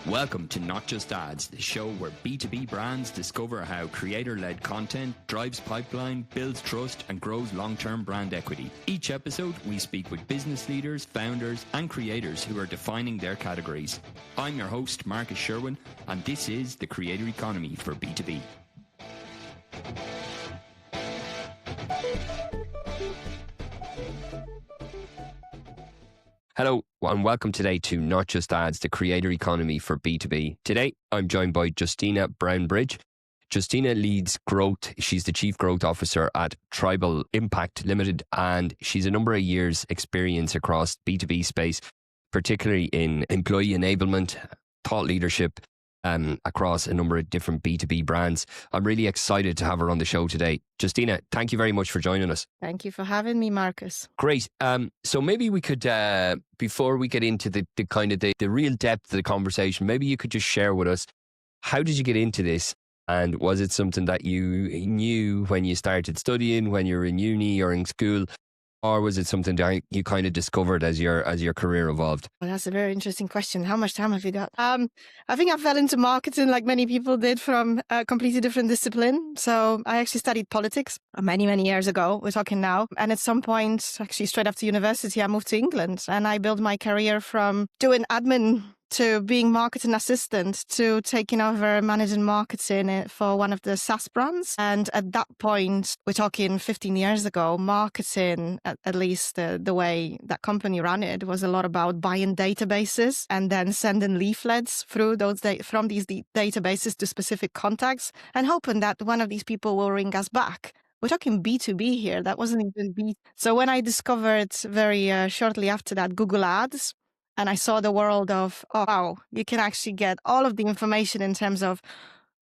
Welcome to Not Just Ads, the show where B2B brands discover how creator-led content drives pipeline, builds trust, and grows long-term brand equity. Each episode, we speak with business leaders, founders, and creators who are defining their categories. I'm your host, Marcus Sherwin, and this is the creator economy for B2B. Hello and welcome today to Not Just Ads, the creator economy for B2B. Today, I'm joined by Justyna Brownbridge. Justyna leads growth. She's the Chief Growth Officer at Tribal Impact Limited, and she's a number of years experience across B2B space, particularly in employee enablement, thought leadership, across a number of different B2B brands. I'm really excited to have her on the show today. Justyna, thank you very much for joining us. Thank you for having me, Marcus. Great. So maybe we could, before we get into the kind of the real depth of the conversation, maybe you could just share with us, how did you get into this? And was it something that you knew when you started studying, when you were in uni or in school? Or was it something that you kind of discovered as your career evolved? Well, that's a very interesting question. How much time have you got? I think I fell into marketing like many people did from a completely different discipline. So I actually studied politics many, many years ago. We're talking now. And at some point, actually straight after university, I moved to England and I built my career from doing admin to being marketing assistant to taking over managing marketing for one of the SaaS brands. And at that point, we're talking 15 years ago, marketing, at least the way that company ran it, was a lot about buying databases and then sending leaflets through those from these databases to specific contacts and hoping that one of these people will ring us back. We're talking B2B here. That wasn't even B. So when I discovered very shortly after that Google Ads, and I saw the world of, oh, wow, you can actually get all of the information in terms of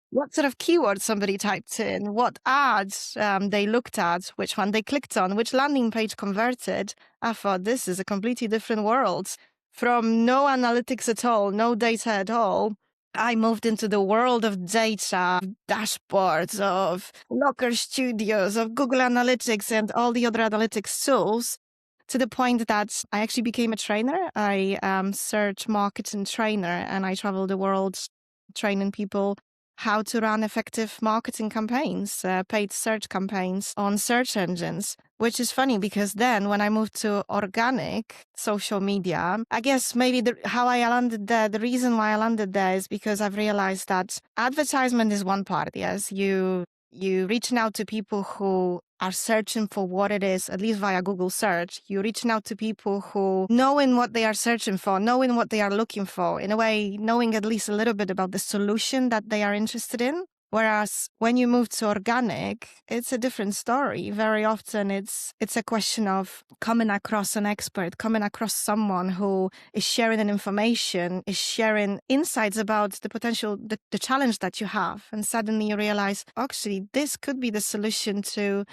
what sort of keywords somebody typed in, what ads they looked at, which one they clicked on, which landing page converted. I thought this is a completely different world. From no analytics at all, no data at all, I moved into the world of data, dashboards, of Locker Studios, of Google Analytics and all the other analytics tools, to the point that I actually became a trainer. I search marketing trainer, and I travel the world training people how to run effective marketing campaigns, paid search campaigns on search engines, which is funny because then when I moved to organic social media, I guess maybe how I landed there, the reason why I landed there is because I've realized that advertisement is one part, yes. You reaching out to people who are searching for what it is, at least via Google search. You're reaching out to people who knowing what they are searching for, knowing what they are looking for, in a way, knowing at least a little bit about the solution that they are interested in. Whereas when you move to organic, it's a different story. Very often it's a question of coming across an expert, coming across someone who is sharing an information, is sharing insights about the potential, the challenge that you have. And suddenly you realize, actually, this could be the solution to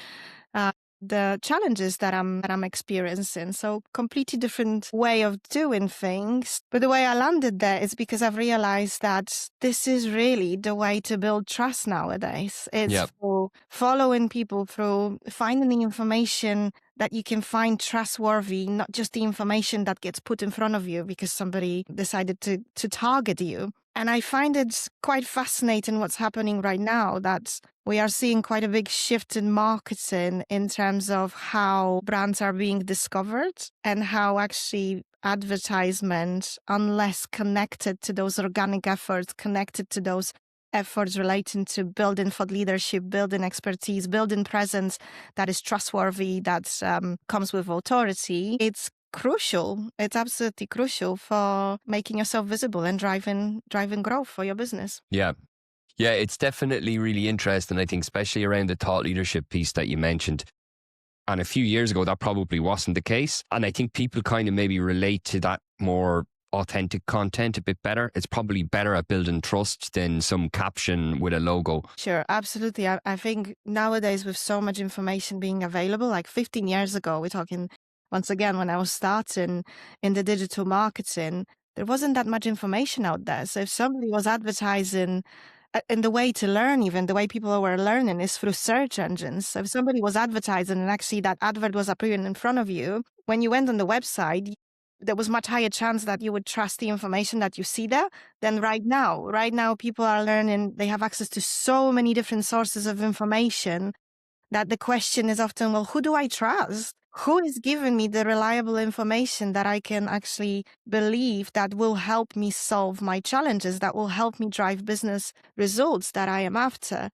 the challenges that I'm experiencing. So completely different way of doing things. But the way I landed there is because I've realized that this is really the way to build trust nowadays. It's through following people, through finding the information that you can find trustworthy, not just the information that gets put in front of you because somebody decided to target you. And I find it quite fascinating what's happening right now, that we are seeing quite a big shift in marketing in terms of how brands are being discovered and how actually advertisement, unless connected to those organic efforts, connected to those efforts relating to building thought leadership, building expertise, building presence that is trustworthy, that comes with authority, it's crucial. It's absolutely crucial for making yourself visible and driving growth for your business. Yeah, it's definitely really interesting, I think, especially around the thought leadership piece that you mentioned. And a few years ago, that probably wasn't the case. And I think people kind of maybe relate to that more authentic content a bit better. It's probably better at building trust than some caption with a logo. Sure, absolutely. I think nowadays with so much information being available, like 15 years ago, we're talking, once again, when I was starting in the digital marketing, there wasn't that much information out there. So if somebody was advertising, and the way to learn, even the way people were learning, is through search engines. So if somebody was advertising and actually that advert was appearing in front of you, when you went on the website, there was much higher chance that you would trust the information that you see there than right now. Right now, people are learning, they have access to so many different sources of information that the question is often, well, who do I trust? Who is giving me the reliable information that I can actually believe that will help me solve my challenges, that will help me drive business results that I am after?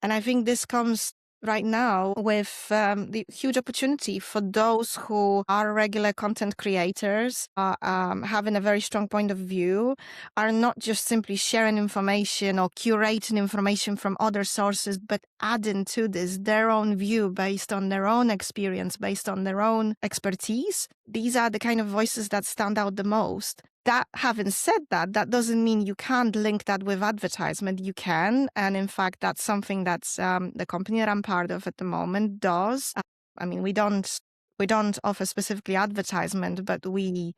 And I think this comes right now with the huge opportunity for those who are regular content creators, are having a very strong point of view, are not just simply sharing information or curating information from other sources, but adding to this their own view based on their own experience, based on their own expertise. These are the kind of voices that stand out the most. That having said that, that doesn't mean you can't link that with advertisement. You can. And in fact, that's something that's the company that I'm part of at the moment does. I mean, we don't offer specifically advertisement, but we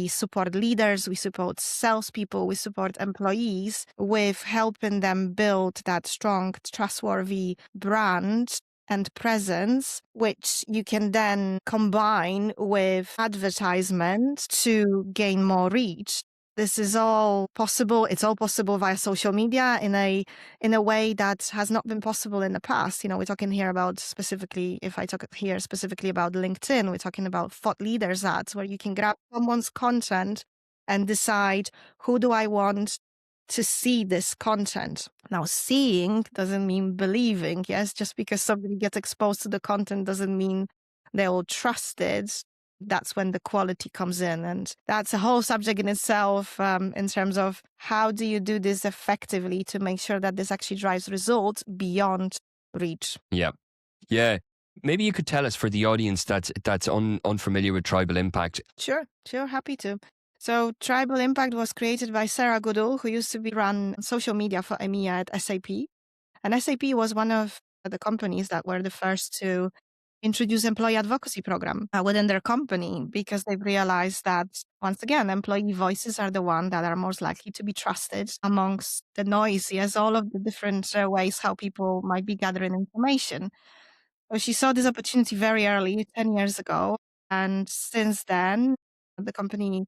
support leaders, we support salespeople, we support employees with helping them build that strong, trustworthy brand and presence, which you can then combine with advertisement to gain more reach. This is all possible. It's all possible via social media in a way that has not been possible in the past. You know, we're talking here about specifically, if I talk here specifically about LinkedIn, we're talking about thought leaders ads, where you can grab someone's content and decide, who do I want to see this content? Now, seeing doesn't mean believing. Yes, just because somebody gets exposed to the content doesn't mean they will trust it. That's when the quality comes in. And that's a whole subject in itself, in terms of how do you do this effectively to make sure that this actually drives results beyond reach. Yeah. Yeah. Maybe you could tell us, for the audience that's unfamiliar with Tribal Impact. Sure, happy to. So Tribal Impact was created by Sarah Goodall, who used to run social media for EMEA at SAP. And SAP was one of the companies that were the first to introduce employee advocacy program within their company, because they've realized that, once again, employee voices are the one that are most likely to be trusted amongst the noise, yes, all of the different ways how people might be gathering information. So she saw this opportunity very early, 10 years ago. And since then, the company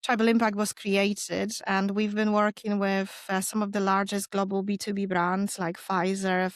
Tribal Impact was created, and we've been working with some of the largest global B2B brands like Pfizer,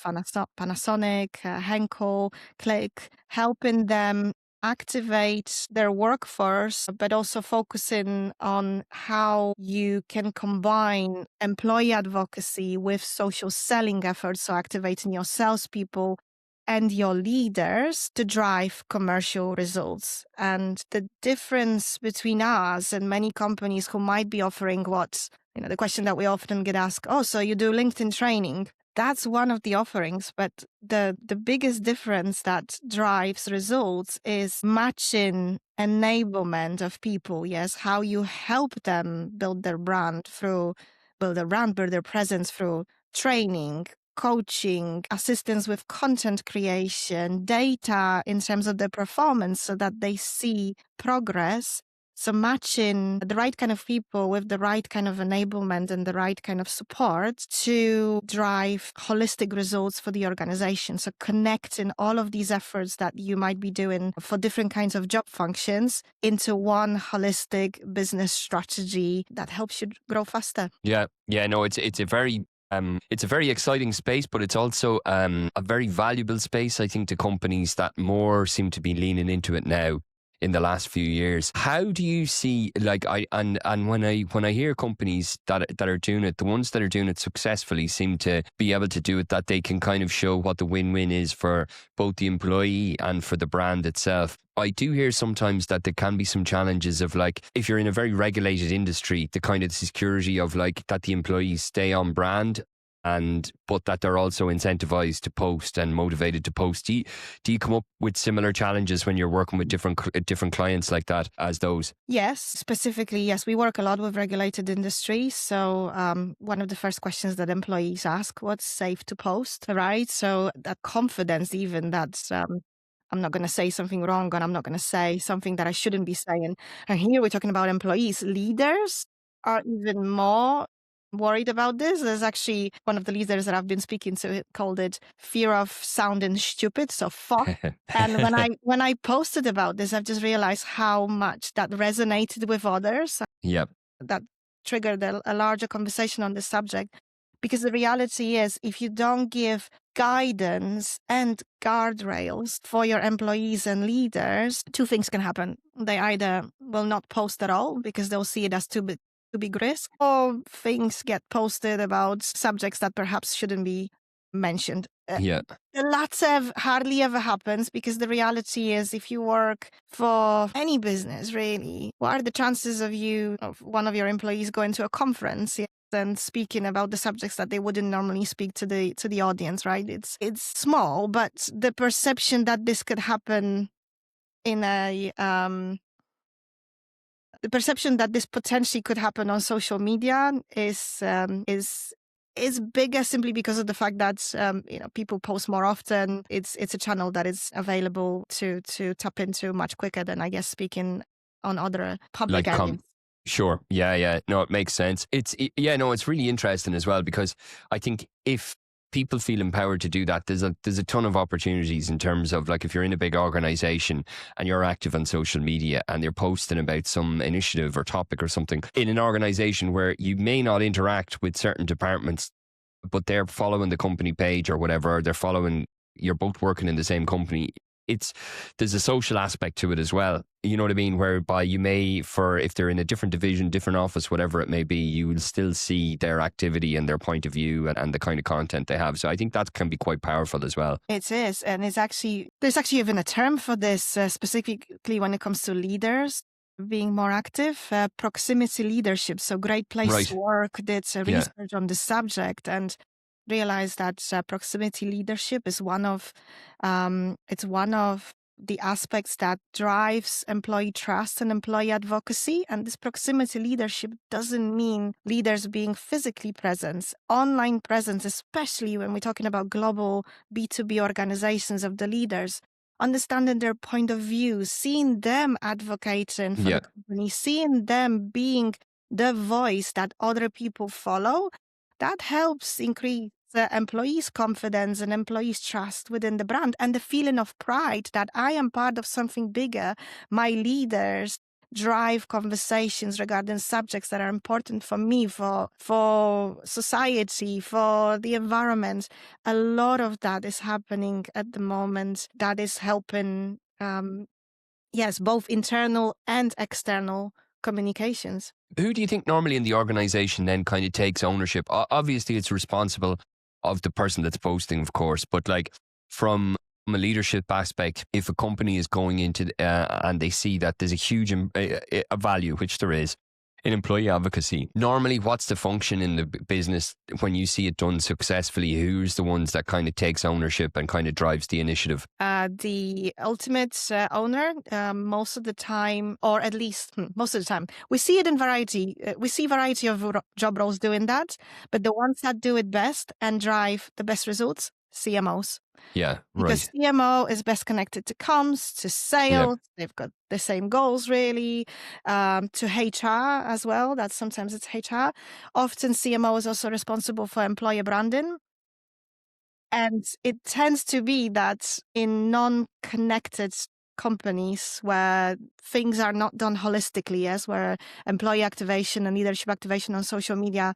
Panasonic, Henkel, Click, helping them activate their workforce, but also focusing on how you can combine employee advocacy with social selling efforts, so activating your salespeople and your leaders to drive commercial results. And the difference between us and many companies who might be offering the question that we often get asked, oh, so you do LinkedIn training. That's one of the offerings, but the biggest difference that drives results is matching enablement of people. Yes, how you help them build their brand, build their presence through training, coaching, assistance with content creation, data in terms of their performance so that they see progress. So matching the right kind of people with the right kind of enablement and the right kind of support to drive holistic results for the organization. So connecting all of these efforts that you might be doing for different kinds of job functions into one holistic business strategy that helps you grow faster. Yeah. No, it's a very exciting space, but it's also a very valuable space, I think, to companies that more seem to be leaning into it now in the last few years. How do you see, when I hear companies that are doing it, the ones that are doing it successfully seem to be able to do it, that they can kind of show what the win-win is for both the employee and for the brand itself. I do hear sometimes that there can be some challenges of, if you're in a very regulated industry, the kind of security of that the employees stay on brand, but that they're also incentivized to post and motivated to post. Do you come up with similar challenges when you're working with different clients like that as those? Yes, specifically, yes. We work a lot with regulated industries. So one of the first questions that employees ask, what's safe to post, right? So that confidence, even that I'm not going to say something wrong, and I'm not going to say something that I shouldn't be saying. And here we're talking about employees. Leaders are even more worried about this. There's actually one of the leaders that I've been speaking to called it fear of sounding stupid, so FOC. And when I posted about this, I've just realized how much that resonated with others. Yep. That triggered a larger conversation on this subject. Because the reality is, if you don't give guidance and guardrails for your employees and leaders, two things can happen. They either will not post at all because they'll see it as too big risk, or things get posted about subjects that perhaps shouldn't be mentioned. Yeah. The latter hardly ever happens because the reality is, if you work for any business, really, what are the chances of one of your employees going to a conference and speaking about the subjects that they wouldn't normally speak to the audience, right? It's small, but the perception that this could happen in the perception that this potentially could happen on social media is bigger simply because of the fact that people post more often. It's a channel that is available to tap into much quicker than, I guess, speaking on other public areas. Sure. Yeah. No, it makes sense. It's really interesting as well, because I think if people feel empowered to do that, there's a ton of opportunities in terms of, like, if you're in a big organization and you're active on social media and you're posting about some initiative or topic or something in an organization where you may not interact with certain departments, but they're following the company page or whatever, or you're both working in the same company. There's a social aspect to it as well. You know what I mean? Whereby you may, if they're in a different division, different office, whatever it may be, you will still see their activity and their point of view and the kind of content they have. So I think that can be quite powerful as well. It is. And there's actually even a term for this, specifically when it comes to leaders being more active, proximity leadership. So Great Place to Work did research on this subject and realized that proximity leadership is one of the aspects that drives employee trust and employee advocacy. And this proximity leadership doesn't mean leaders being physically present. Online presence, especially when we're talking about global B2B organizations of the leaders, understanding their point of view, seeing them advocating for the company, seeing them being the voice that other people follow, that helps increase the employees' confidence and employees' trust within the brand, and the feeling of pride that I am part of something bigger. My leaders drive conversations regarding subjects that are important for me, for society, for the environment. A lot of that is happening at the moment that is helping, both internal and external communications. Who do you think normally in the organization then kind of takes ownership? Obviously, it's responsible of the person that's posting, of course, but like from a leadership aspect, if a company is going into and they see that there's a huge a value, which there is, in employee advocacy, normally what's the function in the business when you see it done successfully? Who's the ones that kind of takes ownership and kind of drives the initiative? The ultimate owner, most of the time, or at least most of the time, we see it in variety. We see variety of job roles doing that, but the ones that do it best and drive the best results, CMOs. Yeah, because CMO is best connected to comms, to sales. They've got the same goals, really, to HR as well. That sometimes it's HR. Often CMO is also responsible for employer branding. And it tends to be that in non-connected companies where things are not done holistically, where employee activation and leadership activation on social media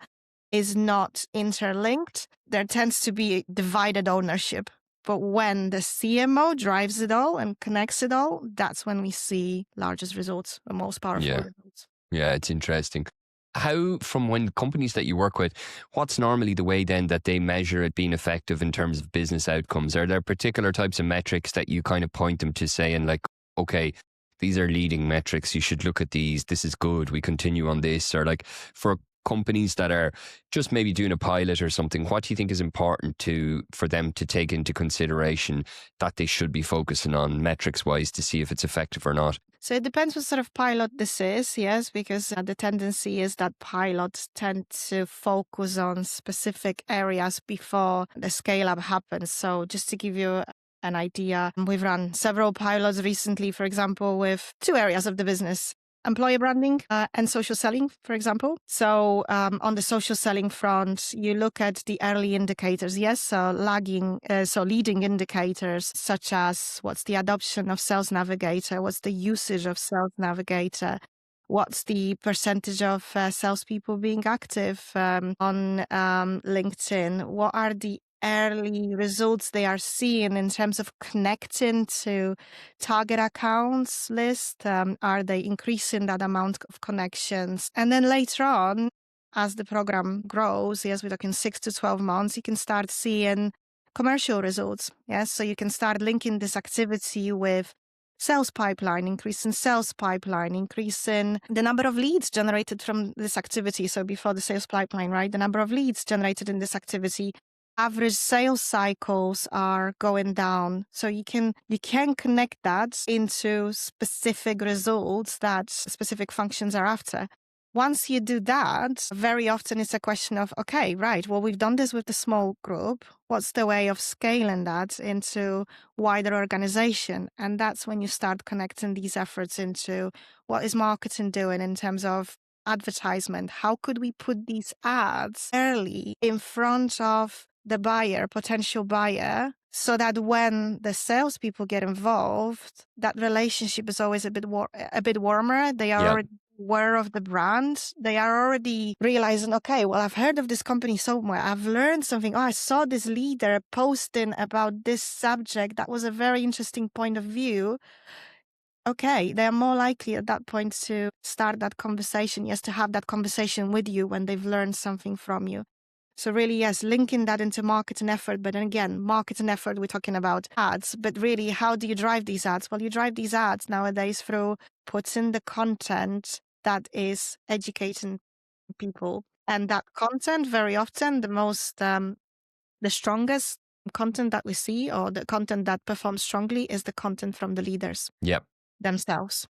is not interlinked, there tends to be divided ownership. But when the CMO drives it all and connects it all, that's when we see largest results, the most powerful results. Yeah, it's interesting. How, from when companies that you work with, what's normally the way then that they measure it being effective in terms of business outcomes? Are there particular types of metrics that you kind of point them to, saying like, okay, these are leading metrics, you should look at these, this is good, we continue on this? Or like for companies that are just maybe doing a pilot or something, what do you think is important for them to take into consideration that they should be focusing on metrics wise to see if it's effective or not? So it depends what sort of pilot this is, yes, because the tendency is that pilots tend to focus on specific areas before the scale up happens. So just to give you an idea, we've run several pilots recently, for example, with two areas of the business. employer branding and social selling, for example. So on the social selling front, you look at the early indicators, yes, so leading indicators such as what's the adoption of Sales Navigator, what's the usage of Sales Navigator, what's the percentage of salespeople being active on LinkedIn, what are the early results they are seeing in terms of connecting to target accounts list? Are they increasing that amount of connections? And then later on, as the program grows, yes, we're talking 6 to 12 months, you can start seeing commercial results. Yes, so you can start linking this activity with sales pipeline, increasing sales pipeline, increasing the number of leads generated from this activity. So before the sales pipeline, right, the number of leads generated in this activity. Average sales cycles are going down. So you can connect that into specific results that specific functions are after. Once you do that, very often it's a question of, okay, right, well, we've done this with the small group. What's the way of scaling that into wider organization? And that's when you start connecting these efforts into what is marketing doing in terms of advertisement. How could we put these ads early in front of the buyer, potential buyer, so that when the salespeople get involved, that relationship is always a bit warmer. They are already aware of the brand. They are already realizing, okay, well, I've heard of this company somewhere. I've learned something. Oh, I saw this leader posting about this subject. That was a very interesting point of view. Okay, they're more likely at that point to start that conversation, yes, to have that conversation with you when they've learned something from you. So really, yes, linking that into marketing effort. But then again, marketing effort, we're talking about ads. But really, how do you drive these ads? Well, you drive these ads nowadays through putting the content that is educating people. And that content, very often, the strongest content that we see, or the content that performs strongly, is the content from the leaders themselves.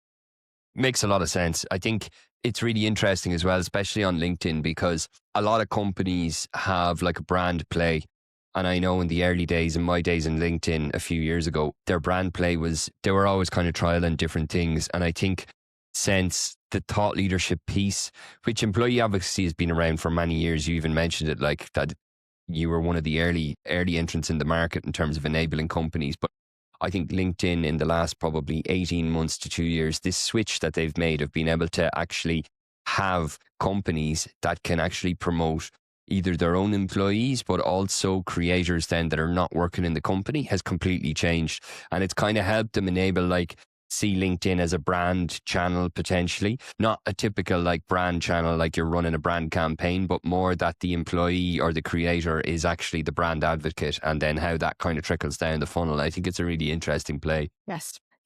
Makes a lot of sense. I think it's really interesting as well, especially on LinkedIn, because a lot of companies have like a brand play. And I know in the early days, in my days in LinkedIn a few years ago, their brand play was, they were always kind of trialing different things. And I think since the thought leadership piece, which employee advocacy has been around for many years, you even mentioned it, like that you were one of the early entrants in the market in terms of enabling companies. But I think LinkedIn in the last probably 18 months to 2 years, this switch that they've made of being able to actually have companies that can actually promote either their own employees, but also creators then that are not working in the company has completely changed. And it's kind of helped them enable, like, see LinkedIn as a brand channel potentially, not a typical like brand channel like you're running a brand campaign, but more that the employee or the creator is actually the brand advocate, and then how that kind of trickles down the funnel. I think it's a really interesting play.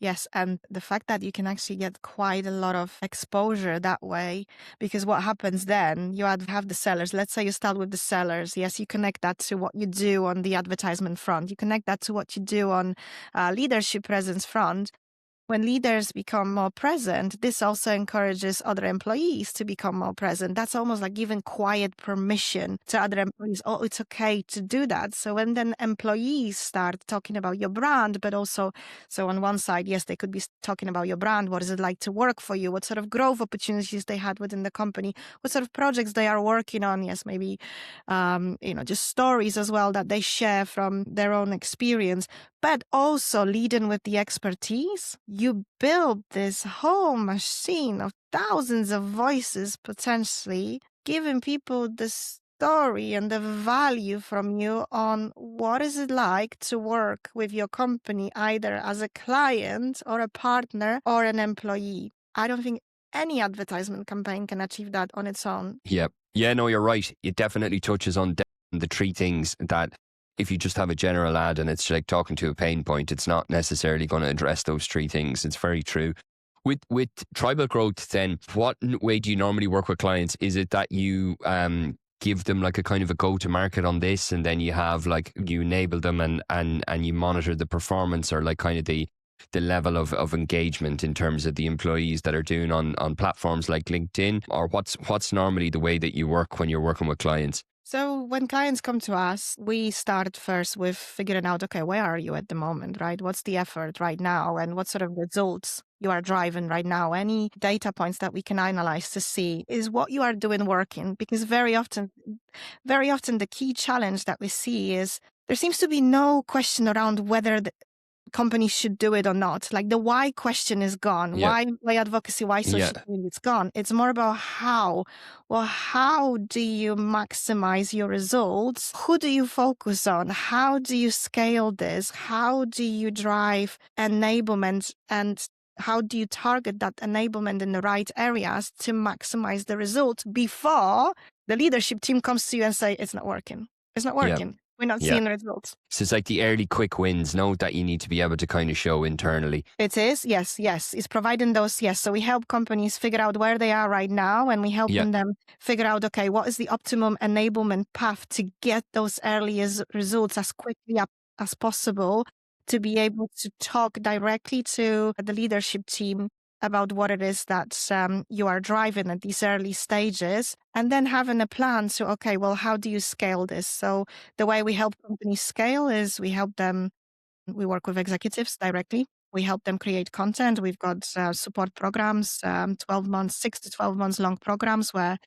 Yes, and the fact that you can actually get quite a lot of exposure that way, because what happens then, you have the sellers. Let's say you start with the sellers. Yes, you connect that to what you do on the advertisement front. You connect that to what you do on leadership presence front. When leaders become more present, this also encourages other employees to become more present. That's almost like giving quiet permission to other employees. Oh, it's okay to do that. So when then employees start talking about your brand, but also, so on one side, yes, they could be talking about your brand. What is it like to work for you? What sort of growth opportunities they had within the company? What sort of projects they are working on? Yes, maybe, just stories as well that they share from their own experience, but also leading with the expertise. You build this whole machine of thousands of voices, potentially giving people the story and the value from you on what is it like to work with your company, either as a client or a partner or an employee. I don't think any advertisement campaign can achieve that on its own. Yeah, no, you're right. It definitely touches on the three things that if you just have a general ad and it's like talking to a pain point, it's not necessarily going to address those three things. It's very true. With tribal growth, then, what way do you normally work with clients? Is it that you give them like a kind of a go-to-market on this, and then you have like, you enable them and you monitor the performance, or like kind of the level of engagement in terms of the employees that are doing on platforms like LinkedIn? Or what's normally the way that you work when you're working with clients? So when clients come to us, we start first with figuring out, okay, where are you at the moment, right? What's the effort right now and what sort of results you are driving right now? Any data points that we can analyze to see is what you are doing working? Because very often the key challenge that we see is there seems to be no question around whether companies should do it or not. Like the why question is gone. Yeah. Why advocacy? Why Yeah. social media? It's gone. It's more about how. Well, how do you maximize your results? Who do you focus on? How do you scale this? How do you drive enablement and how do you target that enablement in the right areas to maximize the results before the leadership team comes to you and say, it's not working. It's not Yeah. working. We're not Yeah. seeing results. So it's like the early quick wins, no, that you need to be able to kind of show internally. It is, yes. It's providing those, yes. So we help companies figure out where they are right now and we help Yeah. them figure out, okay, what is the optimum enablement path to get those early results as quickly as possible to be able to talk directly to the leadership team about what it is that you are driving at these early stages and then having a plan. So, okay, well, how do you scale this? So the way we help companies scale is we work with executives directly. We help them create content. We've got support programs, 12 months, 6 to 12 months long programs where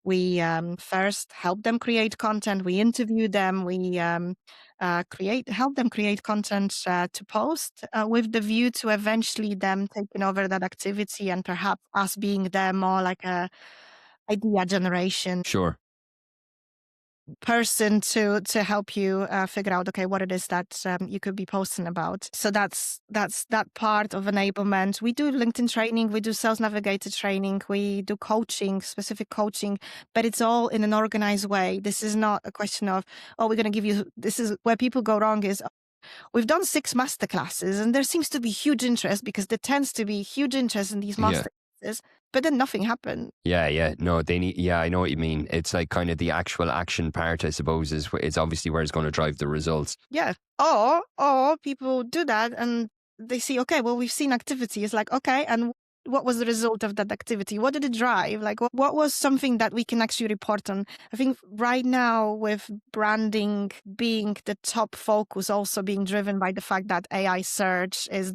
we first help them create content. We interview them. We help them create content to post with the view to eventually them taking over that activity and perhaps us being there more like a idea generation Sure. person to help you figure out, okay, what it is that you could be posting about. So that's that part of enablement. We do LinkedIn training, we do sales navigator training, we do coaching, specific coaching, but it's all in an organized way. This is not a question of, oh, we're going to give you, this is where people go wrong is, we've done 6 masterclasses and there seems to be huge interest because there tends to be huge interest in these Yeah. masterclasses, but then nothing happened. Yeah. No, they need, I know what you mean. It's like kind of the actual action part, I suppose, is obviously where it's going to drive the results. Yeah. Or people do that and they see, okay, well, we've seen activity. It's like, okay, and what was the result of that activity? What did it drive? Like, what was something that we can actually report on? I think right now with branding being the top focus, also being driven by the fact that AI search is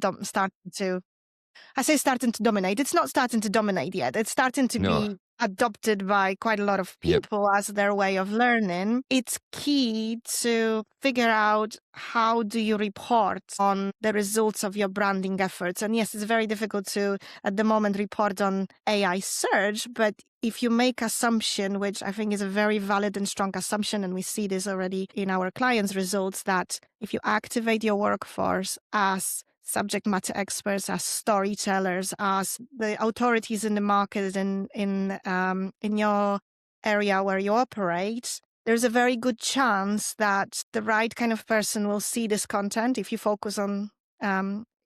starting to dominate. It's not starting to dominate yet. It's starting to No. be adopted by quite a lot of Yep. people as their way of learning. It's key to figure out how do you report on the results of your branding efforts. And yes, it's very difficult to, at the moment, report on AI search, but if you make assumption, which I think is a very valid and strong assumption, and we see this already in our clients' results, that if you activate your workforce as subject matter experts, as storytellers, as the authorities in the market and in your area where you operate, there's a very good chance that the right kind of person will see this content if you focus on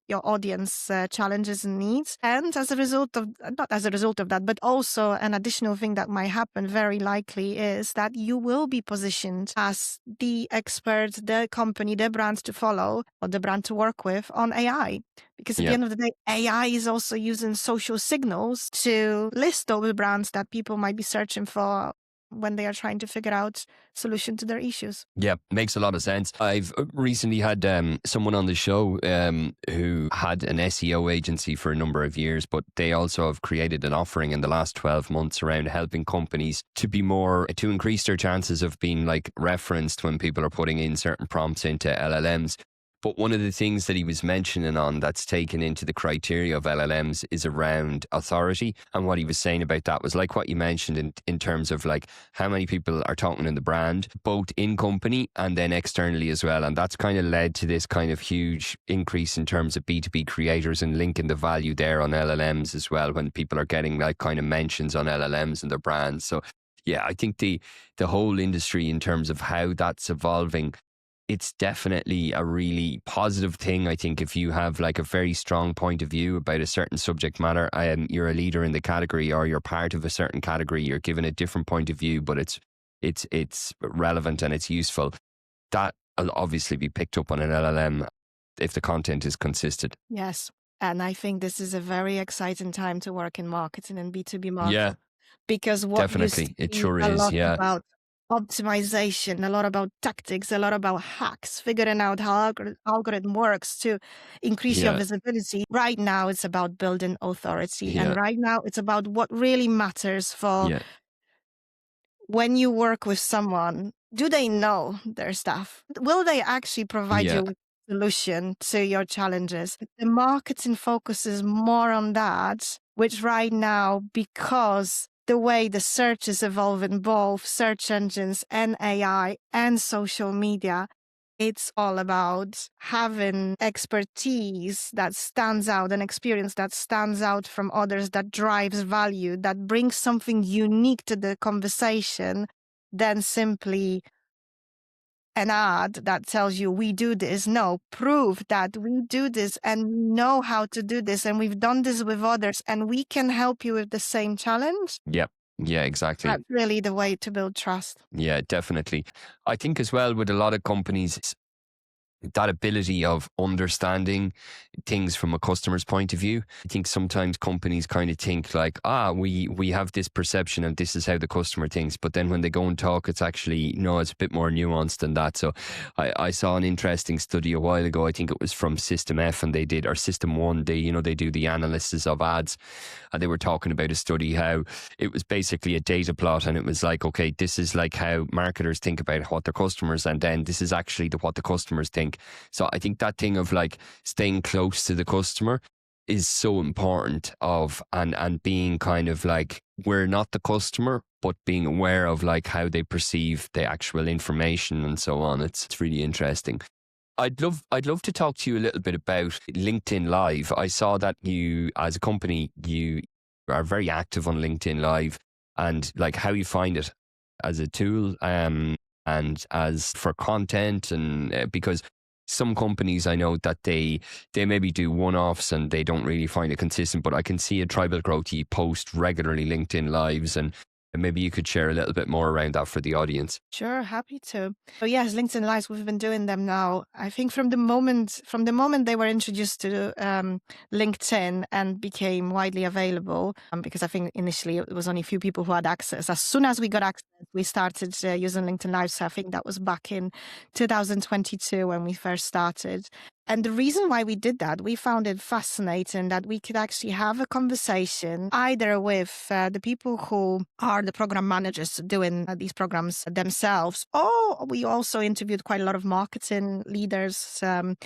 your audience challenges and needs. And as a result of, not as a result of that, but also an additional thing that might happen very likely is that you will be positioned as the expert, the company, the brand to follow or the brand to work with on AI. Because at the end of the day, AI is also using social signals to list those brands that people might be searching for when they are trying to figure out solution to their issues. Yeah, makes a lot of sense. I've recently had someone on the show who had an SEO agency for a number of years, but they also have created an offering in the last 12 months around helping companies to increase their chances of being like referenced when people are putting in certain prompts into LLMs. But one of the things that he was mentioning on that's taken into the criteria of LLMs is around authority. And what he was saying about that was like what you mentioned in terms of like how many people are talking in the brand, both in company and then externally as well. And that's kind of led to this kind of huge increase in terms of B2B creators and linking the value there on LLMs as well, when people are getting like kind of mentions on LLMs and their brands. So yeah, I think the whole industry in terms of how that's evolving, it's definitely a really positive thing. I think if you have like a very strong point of view about a certain subject matter, you're a leader in the category or you're part of a certain category, you're given a different point of view, but it's relevant and it's useful. That will obviously be picked up on an LLM if the content is consistent. Yes. And I think this is a very exciting time to work in marketing and B2B marketing. Yeah, Because what definitely. you It see sure a is. lot Yeah. about optimization, a lot about tactics, a lot about hacks, figuring out how algorithm works to increase your Yeah. visibility. Right now, it's about building authority. And Yeah. right now, it's about what really matters for Yeah. when you work with someone. Do they know their stuff? Will they actually provide Yeah. you with a solution to your challenges? The marketing focuses more on that, which right now, because the way the search is evolving, both search engines and AI and social media, it's all about having expertise that stands out, an experience that stands out from others, that drives value, that brings something unique to the conversation, than simply an ad that tells you we do this. No, prove that we do this and we know how to do this and we've done this with others and we can help you with the same challenge. Yeah. Yeah, exactly. That's really the way to build trust. Yeah, definitely. I think as well with a lot of companies, that ability of understanding things from a customer's point of view. I think sometimes companies kind of think like, we have this perception and this is how the customer thinks. But then when they go and talk, it's actually, no, it's a bit more nuanced than that. So I saw an interesting study a while ago. I think it was from System F and or System 1. They do the analysis of ads. And they were talking about a study how it was basically a data plot. And it was like, okay, this is like how marketers think about what their customers, and then this is actually what the customers think. So I think that thing of like staying close to the customer is so important and being kind of like, we're not the customer, but being aware of like how they perceive the actual information and so on. It's really interesting. I'd love to talk to you a little bit about LinkedIn Live. I saw that you, as a company, you are very active on LinkedIn Live, and like how you find it as a tool and as for content, and because some companies I know that they maybe do one-offs and they don't really find it consistent, but I can see a Tribal Growth post regularly LinkedIn Lives, and maybe you could share a little bit more around that for the audience. Sure, happy to. So yes, LinkedIn Lives, we've been doing them now. I think from the moment they were introduced to LinkedIn and became widely available, because I think initially it was only a few people who had access. As soon as we got access, we started using LinkedIn Lives. So I think that was back in 2022 when we first started. And the reason why we did that, we found it fascinating that we could actually have a conversation either with the people who are the program managers doing these programs themselves, or we also interviewed quite a lot of marketing leaders, but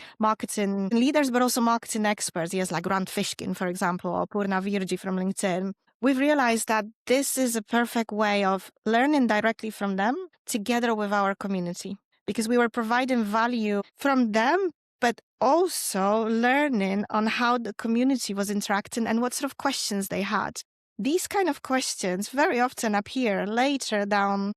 also marketing experts. Yes, like Grant Fishkin, for example, or Purna Virji from LinkedIn. We've realized that this is a perfect way of learning directly from them together with our community, because we were providing value from them, but also learning on how the community was interacting and what sort of questions they had. These kind of questions very often appear later down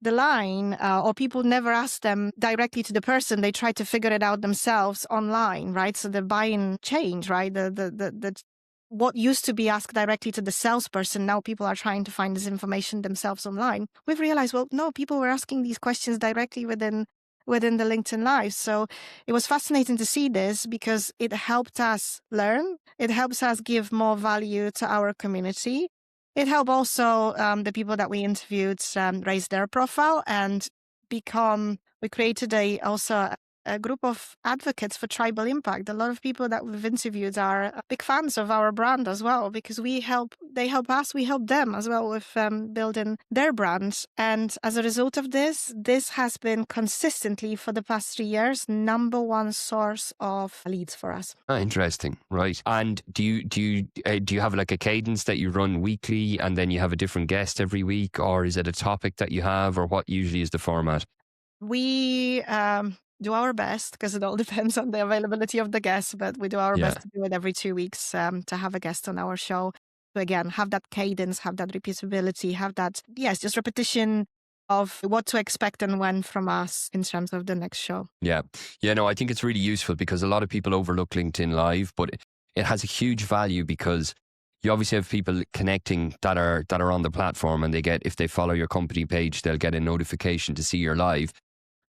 the line, or people never ask them directly to the person. They try to figure it out themselves online, right? So the buying change, right? The what used to be asked directly to the salesperson, now people are trying to find this information themselves online. We've realized, well, no, people were asking these questions directly within the LinkedIn Live. So it was fascinating to see this because it helped us learn. It helps us give more value to our community. It helped also the people that we interviewed raise their profile and we created also a group of advocates for tribal impact. A lot of people that we've interviewed are big fans of our brand as well, because they help us, we help them as well with building their brand. And as a result of this has been consistently for the past 3 years, number one source of leads for us. Interesting. Right. And do you have like a cadence that you run weekly and then you have a different guest every week, or is it a topic that you have, or what usually is the format? We do our best, because it all depends on the availability of the guest, but we do our best to do it every 2 weeks to have a guest on our show. So again, have that cadence, have that repeatability, have that, just repetition of what to expect and when from us in terms of the next show. Yeah, no, I think it's really useful because a lot of people overlook LinkedIn Live, but it has a huge value because you obviously have people connecting that are on the platform, and if they follow your company page, they'll get a notification to see your live.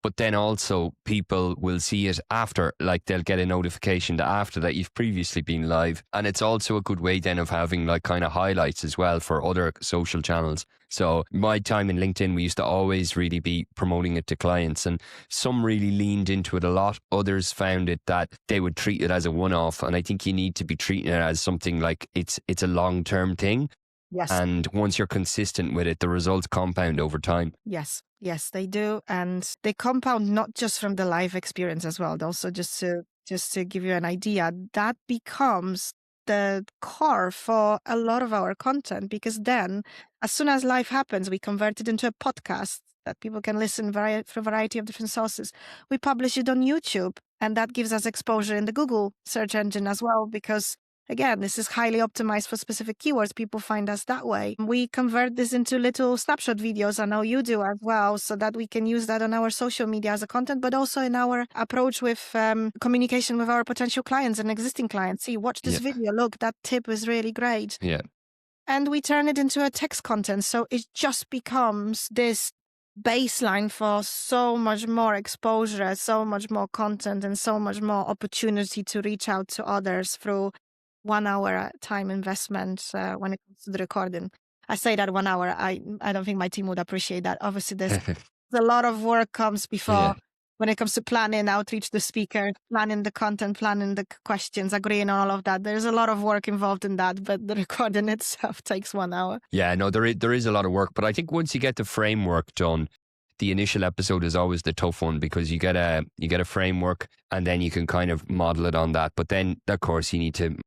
But then also people will see it after, like they'll get a notification after that you've previously been live. And it's also a good way then of having like kind of highlights as well for other social channels. So my time in LinkedIn, we used to always really be promoting it to clients, and some really leaned into it a lot. Others found it that they would treat it as a one-off. And I think you need to be treating it as something like it's a long-term thing. Yes. And once you're consistent with it, the results compound over time. Yes, they do. And they compound not just from the live experience as well. Also, just to give you an idea, that becomes the core for a lot of our content, because then as soon as live happens, we convert it into a podcast that people can listen for a variety of different sources. We publish it on YouTube, and that gives us exposure in the Google search engine as well, because again, this is highly optimized for specific keywords. People find us that way. We convert this into little snapshot videos. I know you do as well, so that we can use that on our social media as a content, but also in our approach with communication with our potential clients and existing clients. See, watch this video. Look, that tip is really great. Yeah. And we turn it into a text content. So it just becomes this baseline for so much more exposure, so much more content, and so much more opportunity to reach out to others through 1 hour time investment when it comes to the recording. I say that 1 hour. I don't think my team would appreciate that. Obviously, there's a lot of work comes before when it comes to planning, outreach to speaker, planning the content, planning the questions, agreeing on all of that. There's a lot of work involved in that, but the recording itself takes 1 hour. Yeah, no, there is a lot of work. But I think once you get the framework done, the initial episode is always the tough one, because you get a framework and then you can kind of model it on that. But then, of course, you need to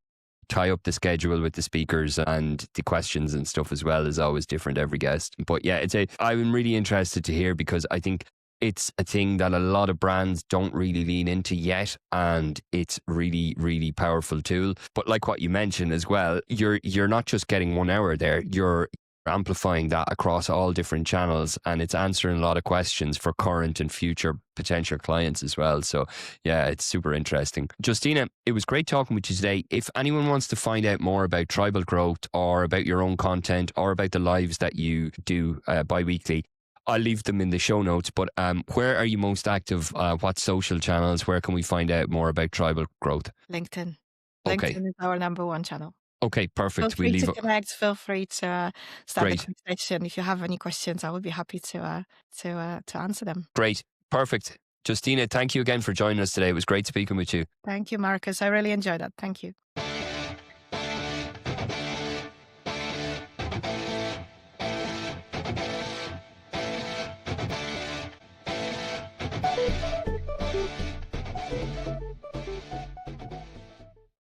tie up the schedule with the speakers, and the questions and stuff as well is always different every guest. But yeah, I'm really interested to hear, because I think it's a thing that a lot of brands don't really lean into yet, and it's really, really powerful tool. But like what you mentioned as well, you're not just getting 1 hour there, you're amplifying that across all different channels, and it's answering a lot of questions for current and future potential clients as well. So yeah, it's super interesting. Justyna, it was great talking with you today. If anyone wants to find out more about Tribal Growth, or about your own content, or about the lives that you do bi-weekly, I'll leave them in the show notes. But where are you most active? What social channels? Where can we find out more about Tribal Growth? LinkedIn. Okay. LinkedIn is our number one channel. Okay, perfect. Feel free to connect. Feel free to start Great. the conversation. If you have any questions, I would be happy to answer them. Great. Perfect. Justyna, thank you again for joining us today. It was great speaking with you. Thank you, Marcus. I really enjoyed that. Thank you.